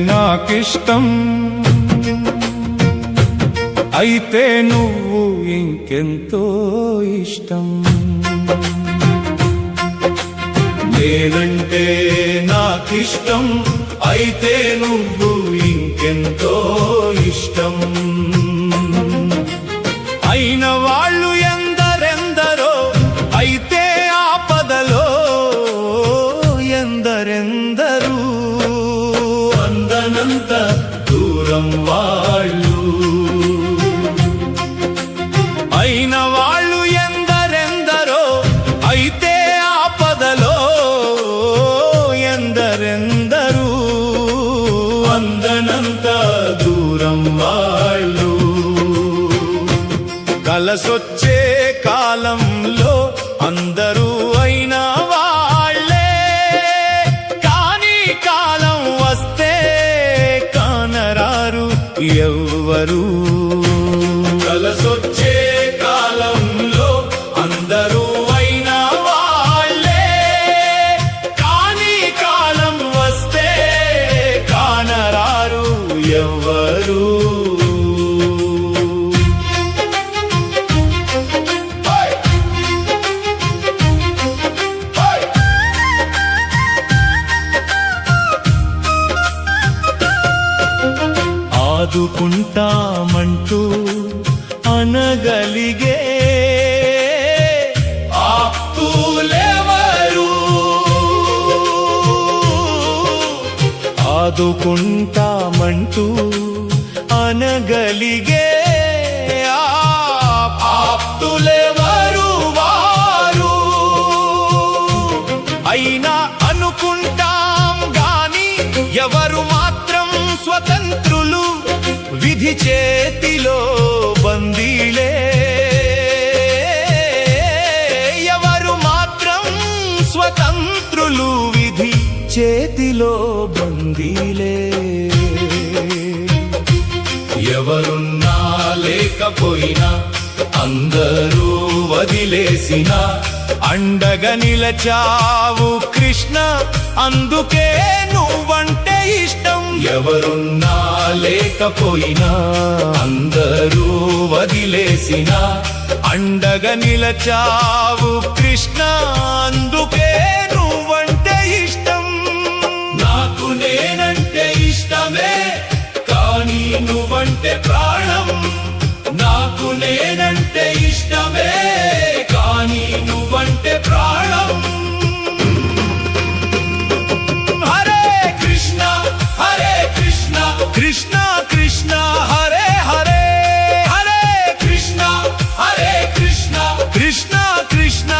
నాకిష్టం, అయితే నువ్వు ఇంకెంతో ఇష్టం. నేనంటే నాకిష్టం, అయితే నువ్వు ఇంకెంతో ఇష్టం. అయిన వాళ్ళు ఎందరెందరో, అయితే ఆపదలో ఎందరెందరూ. అందనంత దూరం వాళ్ళు, అయిన వాళ్ళు ఎందరెందరో, అయితే ఆపదలో ఎందరెందరూ. అందనంత దూరం వాళ్ళు. కలసొచ్చే కాలంలో అందరూ అయిన వాళ్ళే, కానీ కాలం వస్తే కానరారు ఎవ్వరు. కలసొచ్చే కాలంలో అందరూ అయిన వాళ్ళే, కానీ కాలం వస్తే కానరారు ఎవ్వరు. ఆదుకుంటామంటూ అనగలిగే ఆప్తులెవరు, ఆదుకుంటామంటూ అనగలిగే ఆప్తులెవరు వారు. అయినా అనుకుంటాం గాని ఎవరు మాత్రం స్వతంత్రులు, విధి చేతిలో బందీలే. ఎవరు మాత్రం స్వతంత్రులు, విధి చేతిలో బందీలే. ఎవరున్నా లేకపోయినా అందరూ వదిలేసినా అండగా నిలచావు కృష్ణ, అందుకే నువ్వంటే ఇష్టం. ఎవరున్నా లేకపోయినా అందరూ వదిలేసినా అండగా నిలచావు కృష్ణ, అందుకే నువ్వంటే ఇష్టం. నాకు నేనంటే ఇష్టమే, కానీ నువ్వంటే ప్రాణం. నాకు నేనంటే ఇష్టమే, కానీ నువ్వంటే ప్రాణం. కృష్ణ కృష్ణ హరే హరే, హరే కృష్ణ హరే కృష్ణ, కృష్ణ కృష్ణ